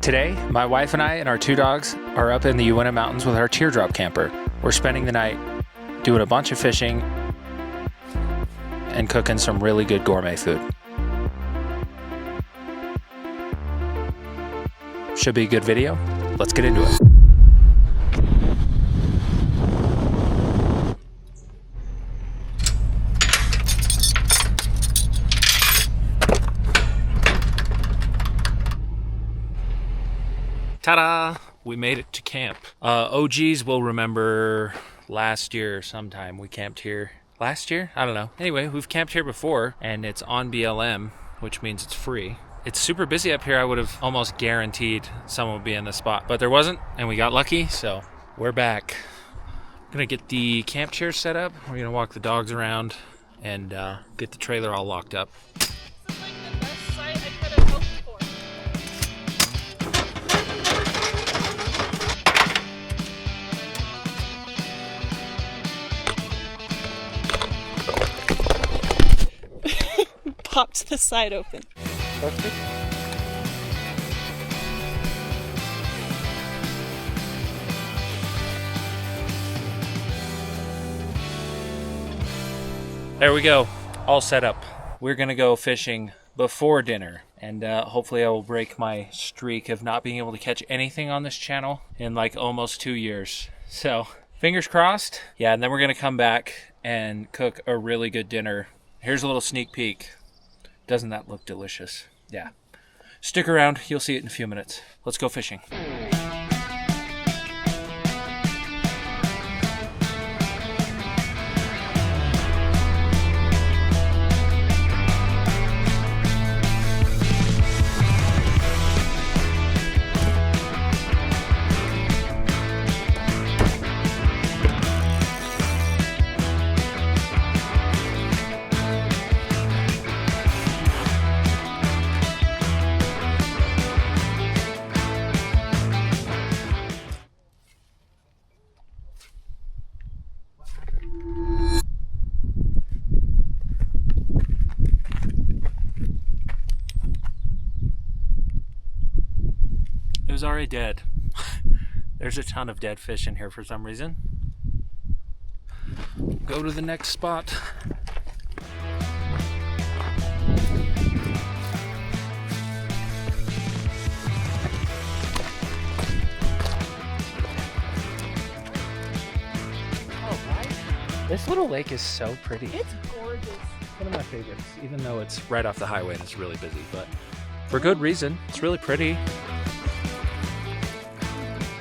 Today, my wife and I and our 2 dogs are up in the Uinta Mountains with our Teardrop camper. We're spending the night doing a bunch of fishing and cooking some really good gourmet food. Should be a good video. Let's get into it. Ta-da! We made it to camp. OGs will remember last year sometime we camped here. Last year? I don't know. Anyway, we've camped here before and it's on BLM, which means it's free. It's super busy up here. I would have almost guaranteed someone would be in the spot, but there wasn't, and we got lucky, so we're back. I'm gonna get the camp chair set up. We're gonna walk the dogs around and get the trailer all locked up. Popped the side open. Perfect. There we go, all set up. We're gonna go fishing before dinner, and hopefully I will break my streak of not being able to catch anything on this channel in like almost 2 years. So fingers crossed. Yeah, and then we're gonna come back and cook a really good dinner. Here's a little sneak peek. Doesn't that look delicious? Yeah. Stick around, you'll see it in a few minutes. Let's go fishing. It was already dead. There's a ton of dead fish in here for some reason. Go to the next spot. This little lake is so pretty. It's gorgeous. One of my favorites, even though it's right off the highway and it's really busy, but for good reason. It's really pretty.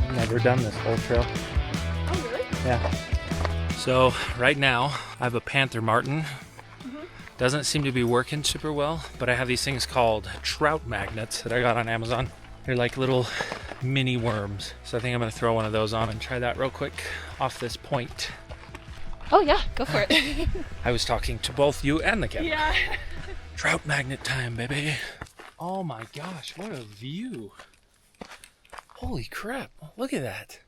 I've never done this whole trail. Oh, really? Yeah. So right now I have a panther martin. Doesn't seem to be working super well, but I have these things called trout magnets that I got on Amazon. They're like little mini worms. So I think I'm gonna throw one of those on and try that real quick off this point. Oh yeah, go for it. I was talking to both you and the camera. Yeah. Trout magnet time, baby. Oh my gosh, what a view. Holy crap, look at that.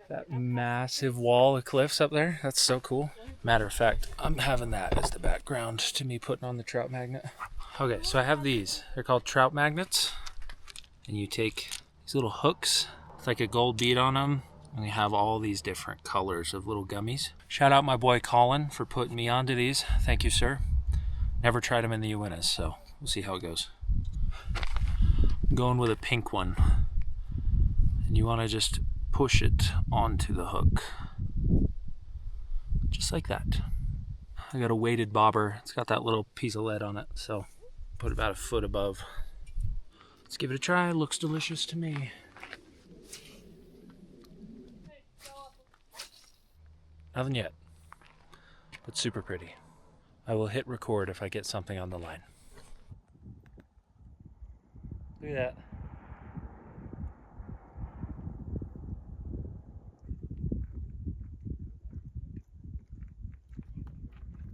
That massive wall of cliffs up there, that's so cool. Matter of fact, I'm having that as the background to me putting on the trout magnet. Okay, so I have these. They're called trout magnets. And you take these little hooks with like a gold bead on them, and they have all these different colors of little gummies. Shout out my boy Colin for putting me onto these. Thank you, sir. Never tried them in the Uintas, so we'll see how it goes. I'm going with a pink one. And you want to just push it onto the hook. Just like that. I got a weighted bobber. It's got that little piece of lead on it, so put it about a foot above. Let's give it a try. It looks delicious to me. Nothing yet, but super pretty. I will hit record if I get something on the line. Look at that.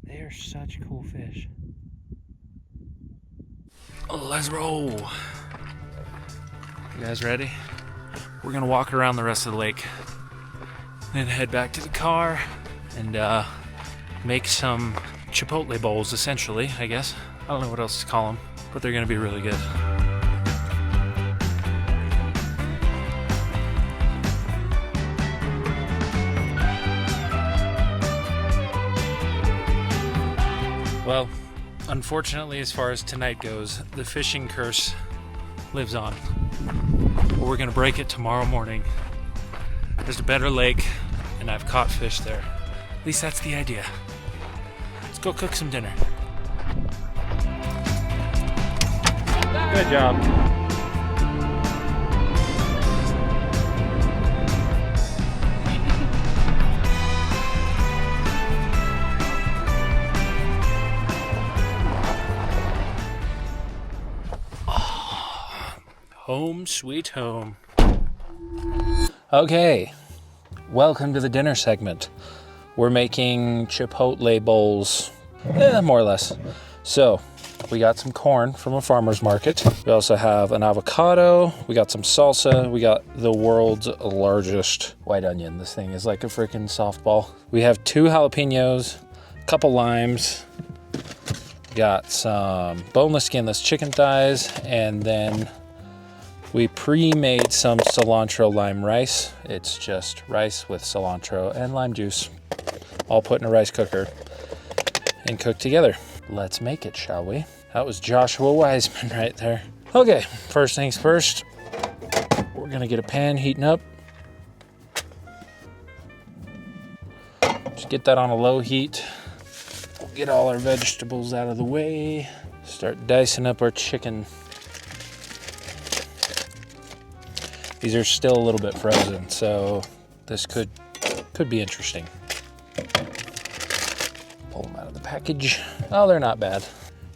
They are such cool fish. Let's roll. You guys ready? We're gonna walk around the rest of the lake, then head back to the car and make some chipotle bowls, essentially, I guess. I don't know what else to call them, but they're gonna be really good. Well, unfortunately, as far as tonight goes, the fishing curse lives on. But we're gonna break it tomorrow morning. There's a better lake, and I've caught fish there. At least that's the idea. Let's go cook some dinner. Good job. Home sweet home. Okay, welcome to the dinner segment. We're making chipotle bowls, more or less. So, we got some corn from a farmer's market. We also have an avocado. We got some salsa. We got the world's largest white onion. This thing is like a freaking softball. We have 2 jalapenos, a couple limes. Got some boneless, skinless chicken thighs, and then we pre-made some cilantro lime rice. It's just rice with cilantro and lime juice, all put in a rice cooker and cooked together. Let's make it, shall we? That was Joshua Wiseman right there. Okay, first things first, we're gonna get a pan heating up. Just get that on a low heat. We'll get all our vegetables out of the way. Start dicing up our chicken. These are still a little bit frozen, so this could be interesting. Pull them out of the package. Oh, they're not bad.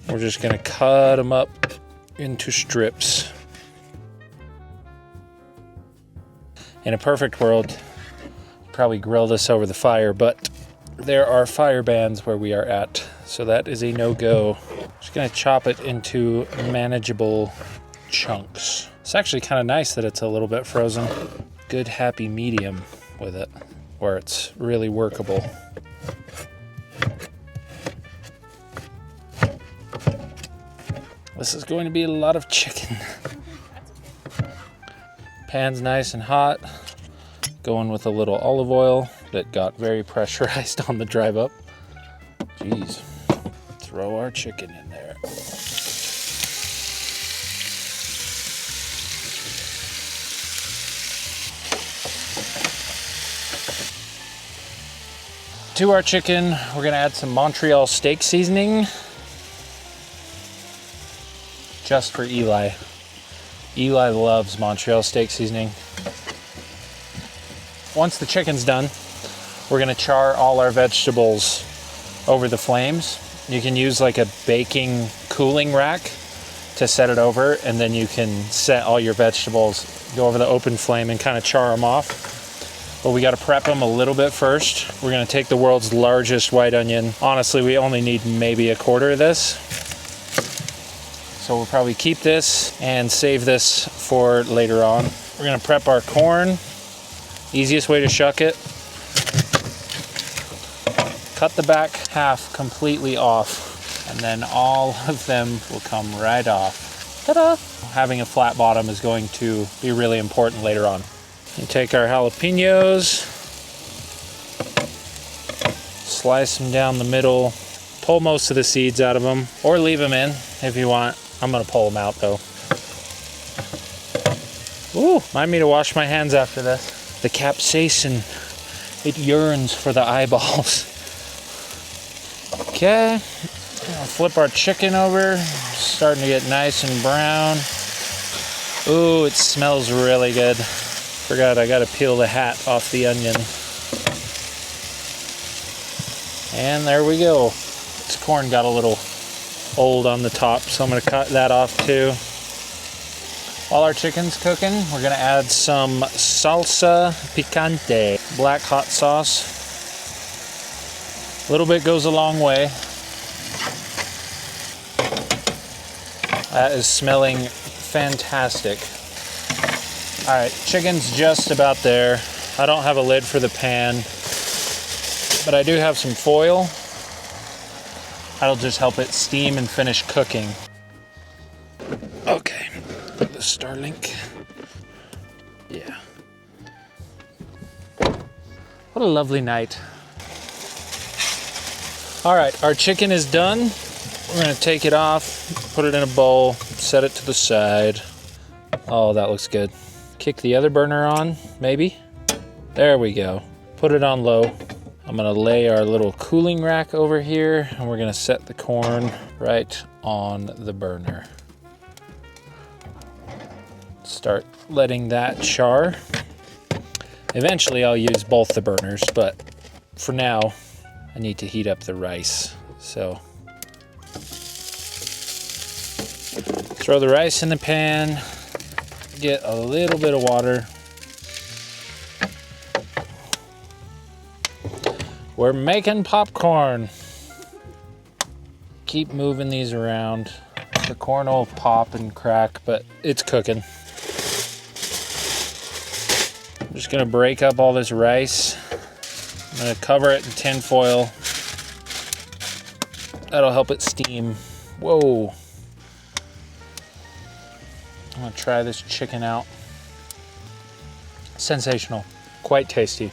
We're just gonna cut them up into strips. In a perfect world, probably grill this over the fire, but there are fire bans where we are at, so that is a no-go. Just gonna chop it into manageable chunks. It's actually kind of nice that it's a little bit frozen. Good happy medium with it, where it's really workable. This is going to be a lot of chicken. Pan's nice and hot. Going with a little olive oil that got very pressurized on the drive up. Jeez. Throw our chicken in there. To our chicken, we're gonna add some Montreal steak seasoning. Just for Eli. Eli loves Montreal steak seasoning. Once the chicken's done, we're gonna char all our vegetables over the flames. You can use like a baking cooling rack to set it over, and then you can set all your vegetables, go over the open flame and kind of char them off. But we gotta prep them a little bit first. We're gonna take the world's largest white onion. Honestly, we only need maybe a quarter of this. So we'll probably keep this and save this for later on. We're gonna prep our corn. Easiest way to shuck it. Cut the back half completely off, and then all of them will come right off. Ta-da! Having a flat bottom is going to be really important later on. You take our jalapenos, slice them down the middle, pull most of the seeds out of them, or leave them in if you want. I'm gonna pull them out though. Ooh, remind me to wash my hands after this. The capsaicin, it yearns for the eyeballs. Okay, I'll flip our chicken over. Starting to get nice and brown. Ooh, it smells really good. Forgot I gotta peel the hat off the onion. And there we go. This corn got a little old on the top, so I'm gonna cut that off too. While our chicken's cooking, we're gonna add some salsa picante, black hot sauce. A little bit goes a long way. That is smelling fantastic. All right, chicken's just about there. I don't have a lid for the pan, but I do have some foil. That'll just help it steam and finish cooking. Okay, put the Starlink. Yeah. What a lovely night. All right, our chicken is done. We're gonna take it off, put it in a bowl, set it to the side. Oh, that looks good. Kick the other burner on, maybe. There we go. Put it on low. I'm gonna lay our little cooling rack over here, and we're gonna set the corn right on the burner. Start letting that char. Eventually I'll use both the burners, but for now I need to heat up the rice. So throw the rice in the pan, get a little bit of water. We're making popcorn. Keep moving these around. The corn will pop and crack, but it's cooking. I'm just gonna break up all this rice. I'm gonna cover it in tin foil. That'll help it steam. Whoa. I'm gonna try this chicken out. Sensational, quite tasty.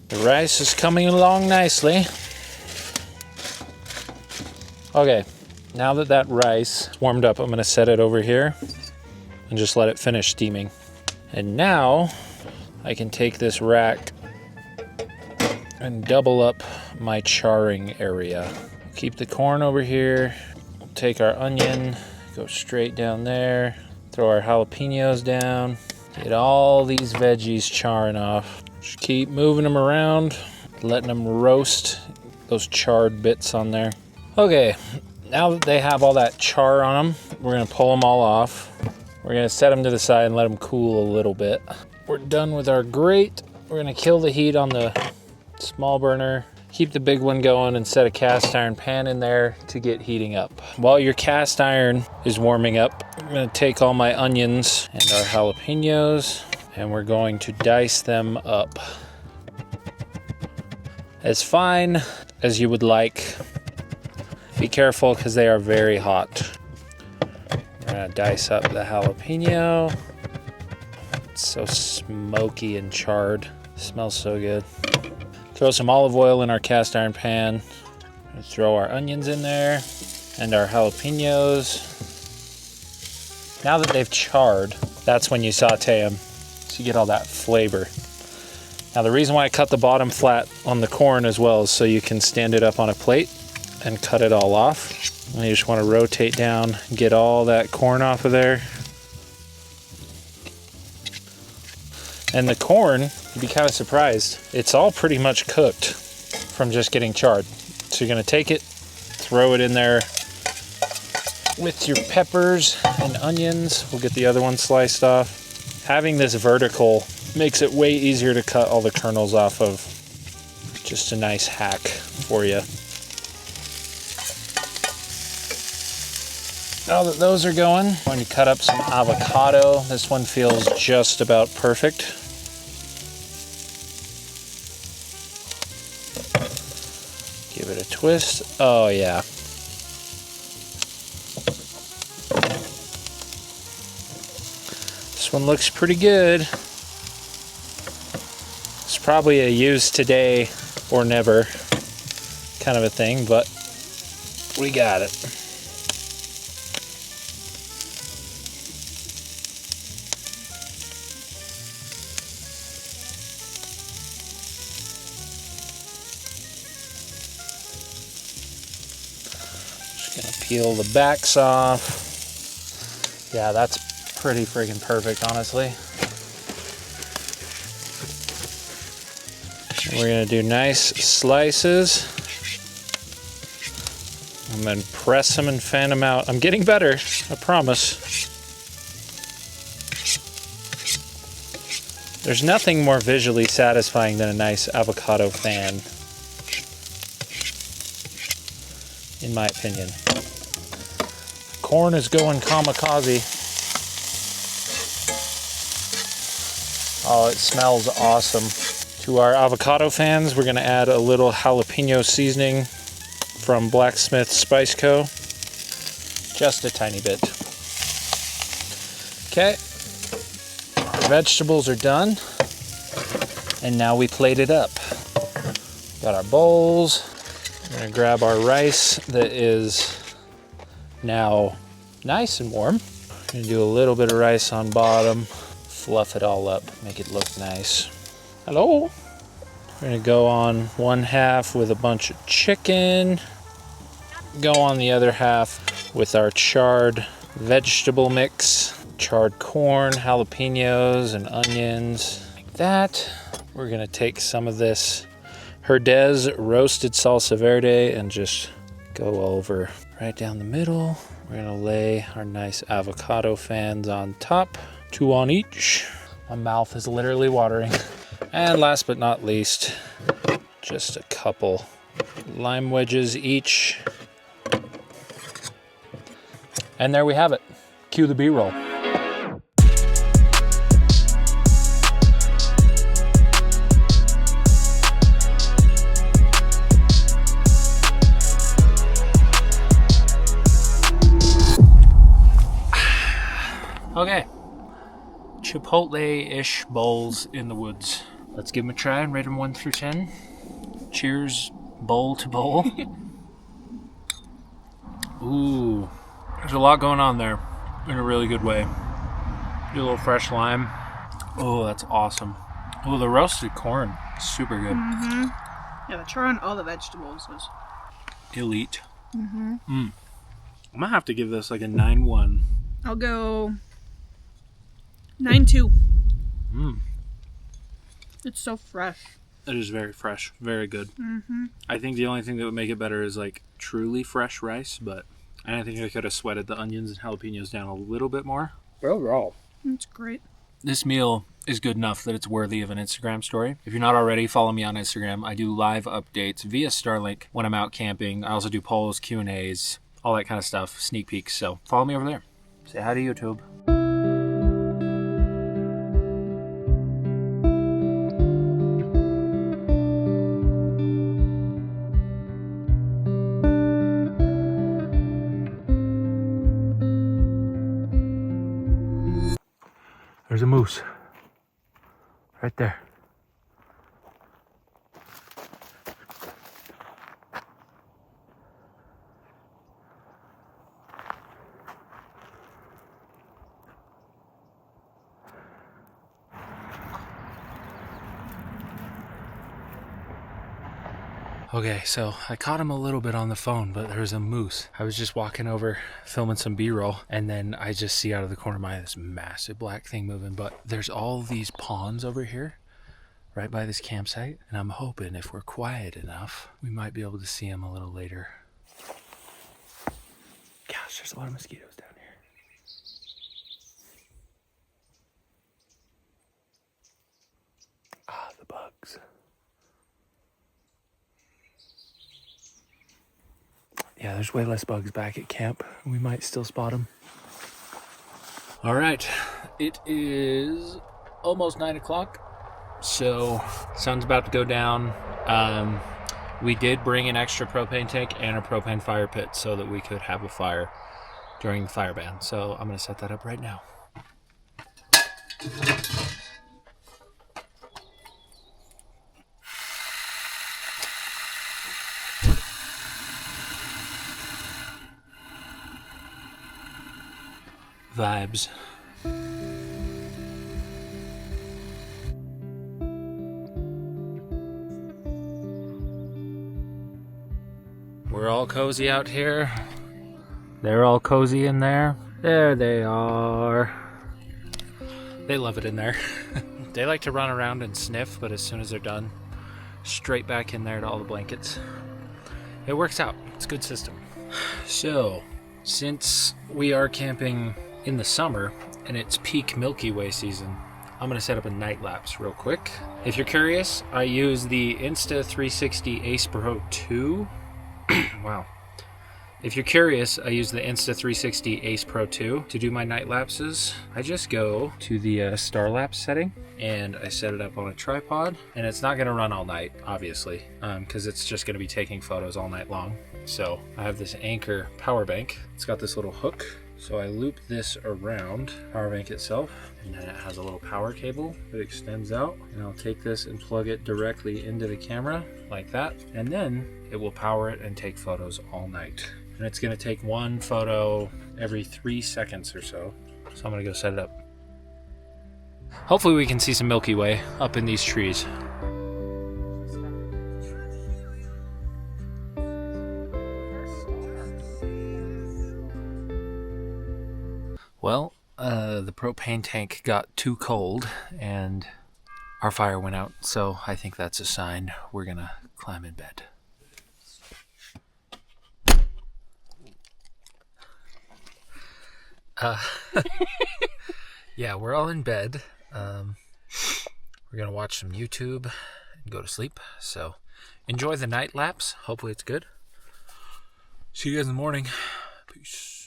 The rice is coming along nicely. Okay, now that that rice is warmed up, I'm gonna set it over here and just let it finish steaming. And now I can take this rack and double up my charring area. Keep the corn over here. We'll take our onion, go straight down there, throw our jalapenos down, get all these veggies charring off. Just keep moving them around, letting them roast those charred bits on there. Okay, now that they have all that char on them, we're gonna pull them all off. We're gonna set them to the side and let them cool a little bit. We're done with our grate. We're gonna kill the heat on the small burner, keep the big one going, and set a cast iron pan in there to get heating up. While your cast iron is warming up, I'm gonna take all my onions and our jalapenos, and we're going to dice them up as fine as you would like. Be careful because they are very hot. We're gonna dice up the jalapeno. It's so smoky and charred. Smells so good. Throw some olive oil in our cast iron pan. Throw our onions in there and our jalapenos. Now that they've charred, that's when you saute them, so you get all that flavor. Now the reason why I cut the bottom flat on the corn as well is so you can stand it up on a plate and cut it all off. And you just want to rotate down, get all that corn off of there. And the corn, you'd be kind of surprised, it's all pretty much cooked from just getting charred. So you're gonna take it, throw it in there with your peppers and onions. We'll get the other one sliced off. Having this vertical makes it way easier to cut all the kernels off of. Just a nice hack for you. Now that those are going, I'm going to cut up some avocado. This one feels just about perfect. Give it a twist. Oh yeah. This one looks pretty good. It's probably a use today or never kind of a thing, but we got it. Just gonna peel the backs off. Yeah, that's pretty freaking perfect, honestly. We're gonna do nice slices and then press them and fan them out. I'm getting better, I promise. There's nothing more visually satisfying than a nice avocado fan, in my opinion. Corn is going kamikaze. Oh, it smells awesome. To our avocado fans, we're gonna add a little jalapeno seasoning from Blacksmith Spice Co. Just a tiny bit. Okay, the vegetables are done, and now we plate it up. Got our bowls. We're gonna grab our rice that is now nice and warm. Gonna do a little bit of rice on bottom, fluff it all up, make it look nice. Hello. We're gonna go on one half with a bunch of chicken. Go on the other half with our charred vegetable mix. Charred corn, jalapenos, and onions, like that. We're gonna take some of this Herdez roasted salsa verde and just go over right down the middle. We're gonna lay our nice avocado fans on top, 2 on each. My mouth is literally watering. And last but not least, just a couple lime wedges each. And there we have it. Cue the B-roll. Okay, Chipotle-ish bowls in the woods. Let's give them a try and rate them 1 through 10. Cheers, bowl to bowl. Ooh, there's a lot going on there in a really good way. Do a little fresh lime. Oh, that's awesome. Oh, the roasted corn, super good. Yeah, the char on all the vegetables was Elite. I'm gonna have to give this like a 9-1. I'll go 9-2. It's so fresh. It is very fresh, very good. I think the only thing that would make it better is like truly fresh rice, but I think I could have sweated the onions and jalapenos down a little bit more. But overall, It's great. this meal is good enough that it's worthy of an Instagram story. If you're not already, follow me on Instagram. I do live updates via Starlink when I'm out camping. I also do polls, Q&As, all that kind of stuff, sneak peeks. So follow me over there. Say hi to YouTube. There's a moose. Right there. Okay, so I caught him a little bit on the phone, but there was a moose. I was just walking over, filming some B-roll, and then I just see out of the corner of my eye this massive black thing moving. But there's all these ponds over here, right by this campsite, and I'm hoping if we're quiet enough, we might be able to see him a little later. Gosh, there's a lot of mosquitoes down here. Ah, the bugs. Yeah, there's way less bugs back at camp. We might still spot them. All right, it is almost 9 o'clock, so sun's about to go down. We did bring an extra propane tank and a propane fire pit so that we could have a fire during the fire ban. So I'm gonna set that up right now. Vibes. We're all cozy out here. They're all cozy in there. There they are. They love it in there. They like to run around and sniff, but as soon as they're done, straight back in there to all the blankets. It works out. It's a good system. So, since we are camping in the summer and it's peak Milky Way season, I'm gonna set up a night lapse real quick. If you're curious, I use the Insta360 Ace Pro 2. Wow. If you're curious, I use the Insta360 Ace Pro 2 to do my night lapses. I just go to the star lapse setting and I set it up on a tripod, and it's not gonna run all night, obviously, because it's just gonna be taking photos all night long. So I have this Anchor power bank. It's got this little hook, So I loop this around power bank itself, and then it has a little power cable that extends out, and I'll take this and plug it directly into the camera like that, and then it will power it and take photos all night. And it's gonna take one photo every 3 seconds or so. So I'm gonna go set it up. Hopefully we can see some Milky Way up in these trees. Well, the propane tank got too cold and our fire went out, so I think that's a sign we're gonna climb in bed. Yeah, we're all in bed. We're gonna watch some YouTube and go to sleep, so enjoy the night lapse. Hopefully it's good. See you guys in the morning. Peace.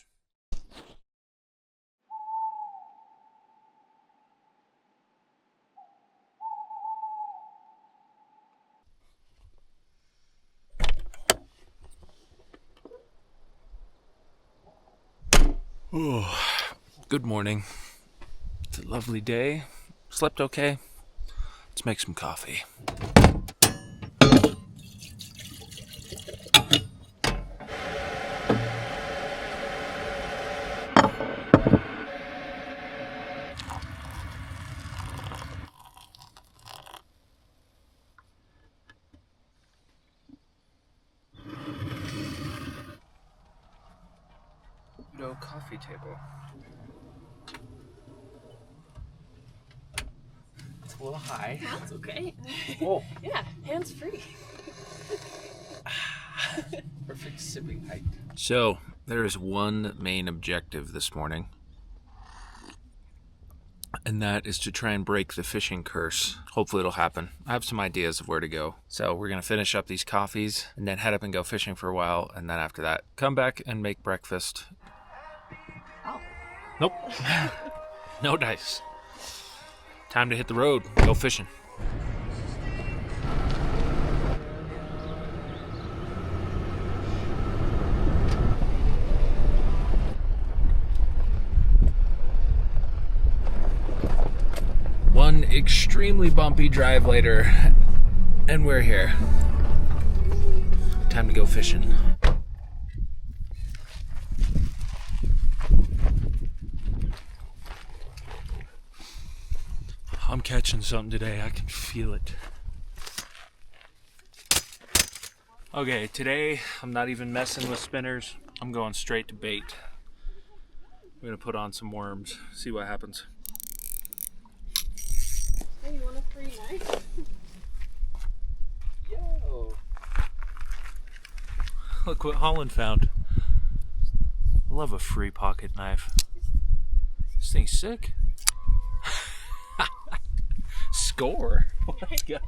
Oh, good morning. It's a lovely day. Slept okay. Let's make some coffee. No coffee table. It's a little high. That's okay. Oh. Yeah, hands free. Perfect sipping height. So, there is one main objective this morning, and that is to try and break the fishing curse. Hopefully it'll happen. I have some ideas of where to go. So we're going to finish up these coffees and then head up and go fishing for a while, and then after that, come back and make breakfast. Oh. Nope. No dice. Time to hit the road. Go fishing. One extremely bumpy drive later, and we're here. Time to go fishing. I'm catching something today. I can feel it. Okay, today I'm not even messing with spinners. I'm going straight to bait. I'm gonna put on some worms, see what happens. Hey, you want a free knife? Yo! Look what Holland found. I love a free pocket knife. This thing's sick. Score! Let's go!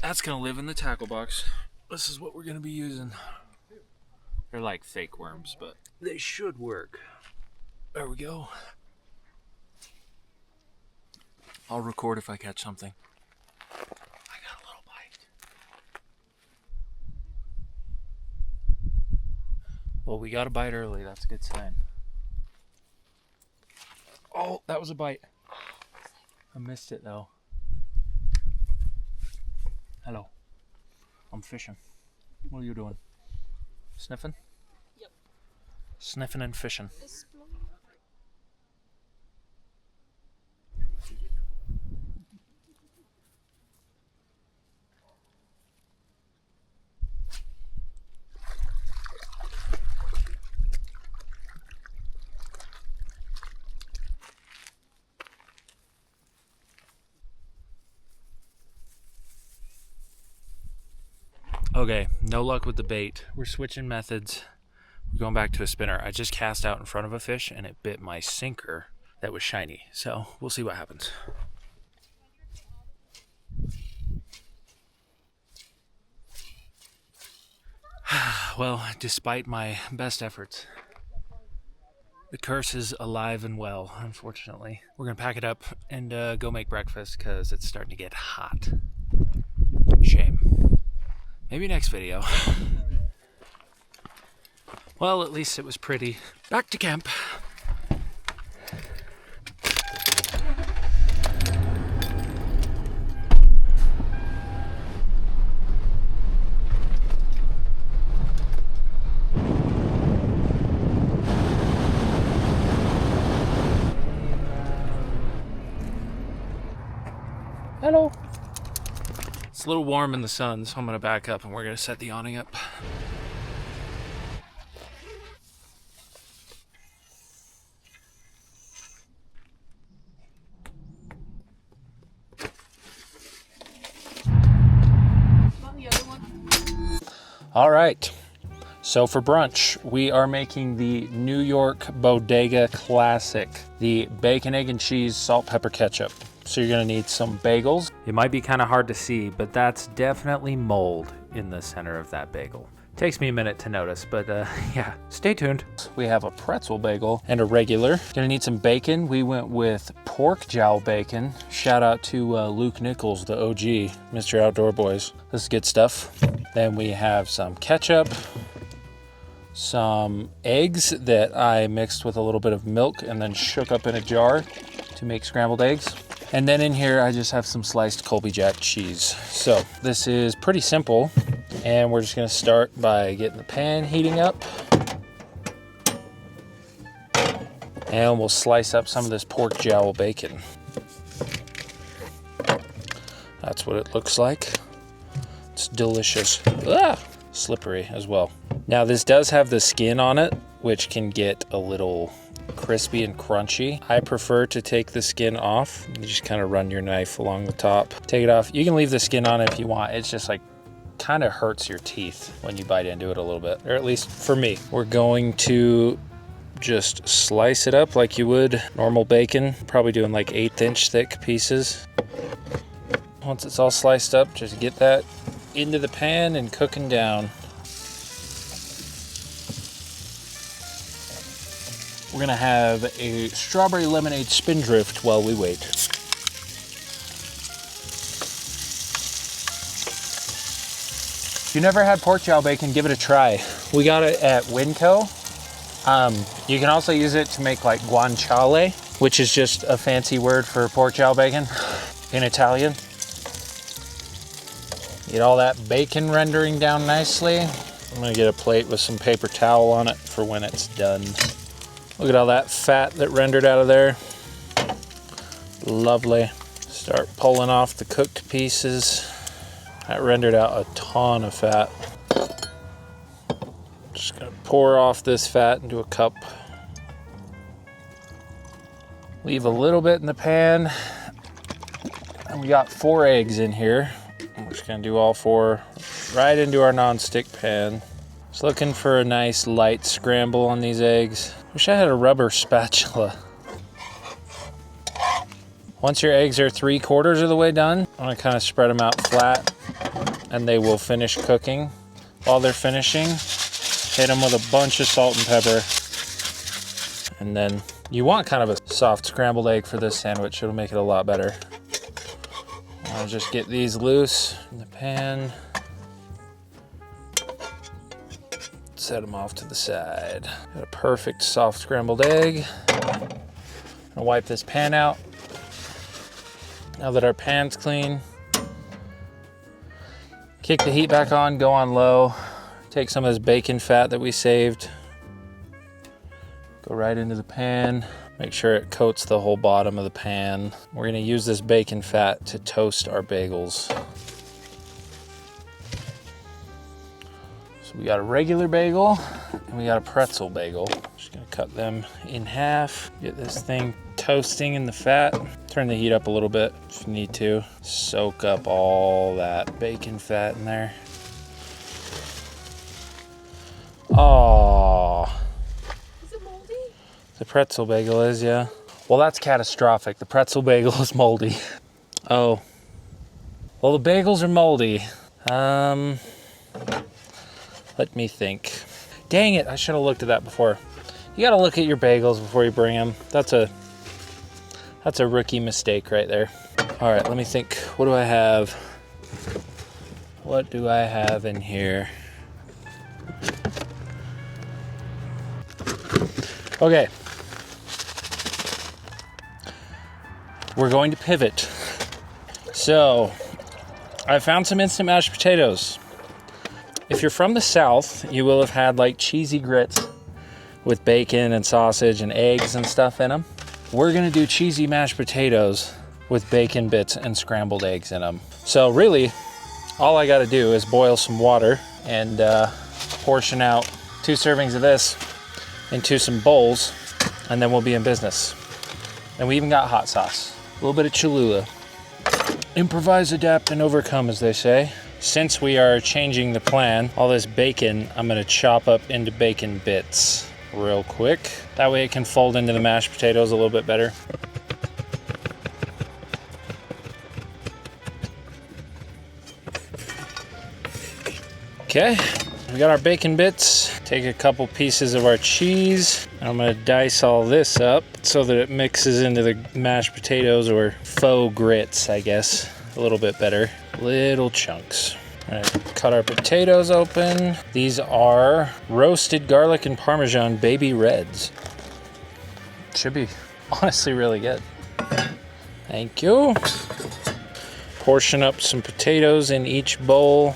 That's gonna live in the tackle box. This is what we're gonna be using. They're like fake worms, but they should work. There we go. I'll record if I catch something. I got a little bite. Well, we got a bite early. That's a good sign. Oh, that was a bite. I missed it though. Hello. I'm fishing. What are you doing? Sniffing? Yep. Sniffing and fishing. Okay, no luck with the bait. We're switching methods. We're going back to a spinner. I just cast out in front of a fish and it bit my sinker that was shiny. So we'll see what happens. Well, despite my best efforts, the curse is alive and well, unfortunately. We're going to pack it up and go make breakfast because it's starting to get hot. Shame. Maybe next video. Well, at least it was pretty. Back to camp. Hello. It's a little warm in the sun, so I'm gonna back up and we're gonna set the awning up. All right, so for brunch, we are making the New York Bodega Classic, the bacon, egg, and cheese, salt, pepper, ketchup. So you're gonna need some bagels. It might be kind of hard to see, but that's definitely mold in the center of that bagel. Takes me a minute to notice, but yeah, stay tuned. We have a pretzel bagel and a regular. Gonna need some bacon. We went with pork jowl bacon. Shout out to Luke Nichols, the OG, Mr. Outdoor Boys. This is good stuff. Then we have some ketchup, some eggs that I mixed with a little bit of milk and then shook up in a jar to make scrambled eggs. And then in here, I just have some sliced Colby Jack cheese. So this is pretty simple. And we're just gonna start by getting the pan heating up. And we'll slice up some of this pork jowl bacon. That's what it looks like. It's delicious. Ah, slippery as well. Now this does have the skin on it, which can get a little crispy and crunchy. I prefer to take the skin off. You just kind of run your knife along the top. Take it off. You can leave the skin on if you want. It's just like kind of hurts your teeth when you bite into it a little bit, or at least for me. We're going to just slice it up like you would normal bacon, probably doing like 1/8 thick pieces. Once it's all sliced up, just get that into the pan and cooking down. We're gonna have a strawberry lemonade spindrift while we wait. If you never had pork jowl bacon, give it a try. We got it at Winco. You can also use it to make like guanciale, which is just a fancy word for pork jowl bacon in Italian. Get all that bacon rendering down nicely. I'm gonna get a plate with some paper towel on it for when it's done. Look at all that fat that rendered out of there. Lovely. Start pulling off the cooked pieces. That rendered out a ton of fat. Just gonna pour off this fat into a cup. Leave a little bit in the pan. And we got 4 eggs in here. We're just gonna do all 4 right into our nonstick pan. Just looking for a nice light scramble on these eggs. Wish I had a rubber spatula. Once your eggs are 3/4 of the way done, I'm gonna kind of spread them out flat and they will finish cooking. While they're finishing, hit them with a bunch of salt and pepper. And then you want kind of a soft scrambled egg for this sandwich. It'll make it a lot better. I'll just get these loose in the pan. Set them off to the side. Got a perfect soft scrambled egg. I'll wipe this pan out. Now that our pan's clean, kick the heat back on, go on low. Take some of this bacon fat that we saved. Go right into the pan. Make sure it coats the whole bottom of the pan. We're gonna use this bacon fat to toast our bagels. So we got a regular bagel and we got a pretzel bagel. Just gonna cut them in half. Get this thing toasting in the fat. Turn the heat up a little bit if you need to. Soak up all that bacon fat in there. Oh, Is it moldy? the pretzel bagel is, yeah. Well, that's catastrophic. The pretzel bagel is moldy. Oh, well, the bagels are moldy. Let me think. Dang it, I should have looked at that before. You gotta look at your bagels before you bring them. That's a rookie mistake right there. All right, let me think. What do I have? What do I have in here? Okay. We're going to pivot. So, I found some instant mashed potatoes. If you're from the South, you will have had like cheesy grits with bacon and sausage and eggs and stuff in them. We're gonna do cheesy mashed potatoes with bacon bits and scrambled eggs in them. So really, all I gotta do is boil some water and portion out 2 servings of this into some bowls, and then we'll be in business. And we even got hot sauce, a little bit of Cholula. Improvise, adapt, and overcome, as they say. Since we are changing the plan, all this bacon, I'm gonna chop up into bacon bits real quick. That way it can fold into the mashed potatoes a little bit better. Okay, we got our bacon bits. Take a couple pieces of our cheese. I'm gonna dice all this up so that it mixes into the mashed potatoes, or faux grits, I guess, a little bit better. Little chunks. All right, cut our potatoes open. These are roasted garlic and Parmesan baby reds. Should be honestly really good. Thank you. Portion up some potatoes in each bowl.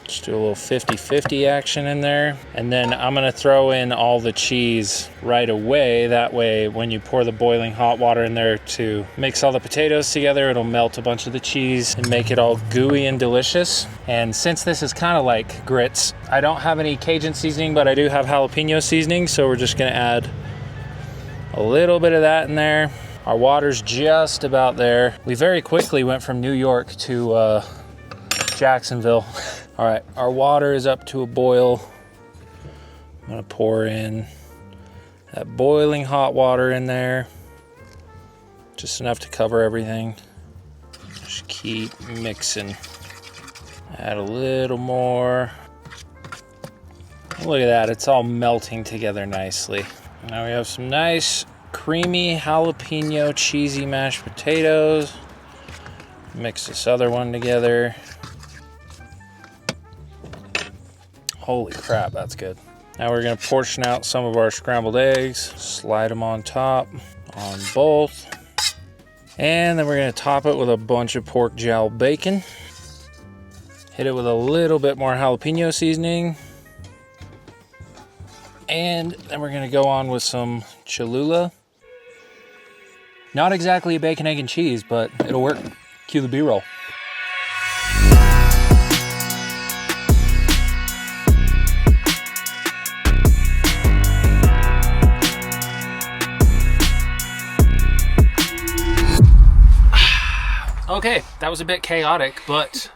Just do a little 50-50 action in there. And then I'm gonna throw in all the cheese right away. That way, when you pour the boiling hot water in there to mix all the potatoes together, it'll melt a bunch of the cheese and make it all gooey and delicious. And since this is kind of like grits, I don't have any Cajun seasoning, but I do have jalapeno seasoning. So we're just gonna add a little bit of that in there. Our water's just about there. We very quickly went from New York to Jacksonville. All right, our water is up to a boil. I'm gonna pour in that boiling hot water in there. Just enough to cover everything. Just keep mixing. Add a little more. Look at that, it's all melting together nicely. Now we have some nice creamy jalapeno cheesy mashed potatoes. Mix this other one together. Holy crap, that's good. Now we're gonna portion out some of our scrambled eggs, slide them on top, on both. And then we're gonna top it with a bunch of pork jowl bacon. Hit it with a little bit more jalapeno seasoning. And then we're gonna go on with some Cholula. Not exactly a bacon, egg, and cheese, but it'll work. Cue the B-roll. Okay, that was a bit chaotic, but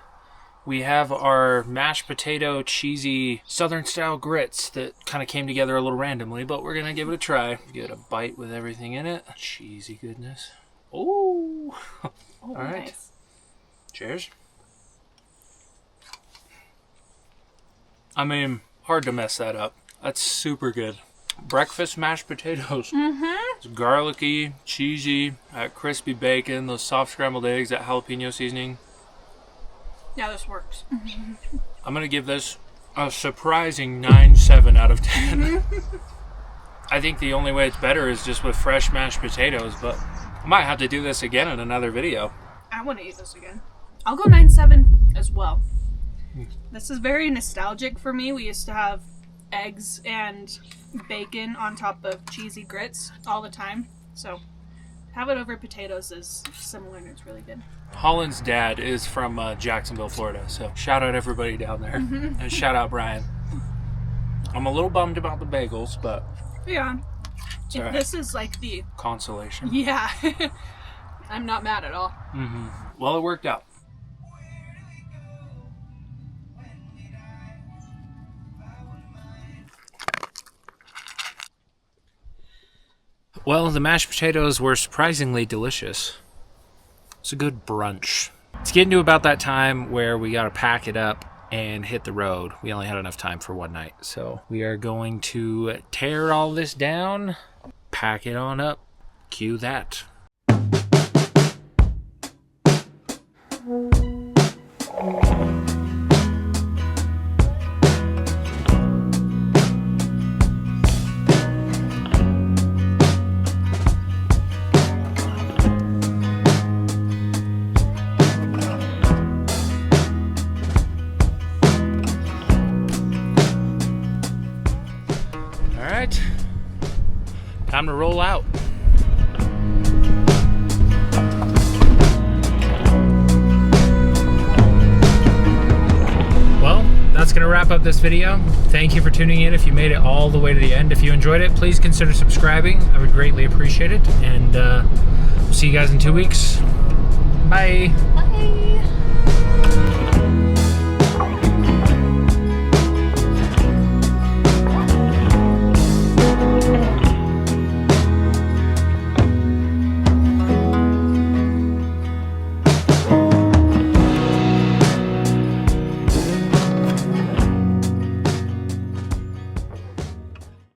we have our mashed potato cheesy southern style grits that kind of came together a little randomly, but we're gonna give it a try. Get a bite with everything in it. Cheesy goodness. Ooh. Oh, all right. nice. Cheers. I mean, hard to mess that up. That's super good. Breakfast mashed potatoes. It's garlicky, cheesy, that crispy bacon, those soft scrambled eggs, that jalapeno seasoning. Yeah, this works. I'm gonna give this a surprising 9.7 out of 10. I think the only way it's better is just with fresh mashed potatoes, but I might have to do this again in another video. I want to eat this again. I'll go 9.7 as well. This is very nostalgic for me. We used to have eggs and bacon on top of cheesy grits all the time. So have it over potatoes is similar and it's really good. Holland's dad is from Jacksonville, Florida, so shout out everybody down there. And shout out Brian. I'm a little bummed about the bagels, but Yeah. it's all right. This is like the... Consolation. Yeah. I'm not mad at all. Well, it worked out. Well, the mashed potatoes were surprisingly delicious. It's a good brunch. It's getting to about that time where we gotta pack it up and hit the road. We only had enough time for one night, so we are going to tear all this down, pack it on up, cue that. Time to roll out. Well, that's going to wrap up this video. Thank you for tuning in if you made it all the way to the end. If you enjoyed it, please consider subscribing. I would greatly appreciate it. And we'll see you guys in 2 weeks. Bye. Bye.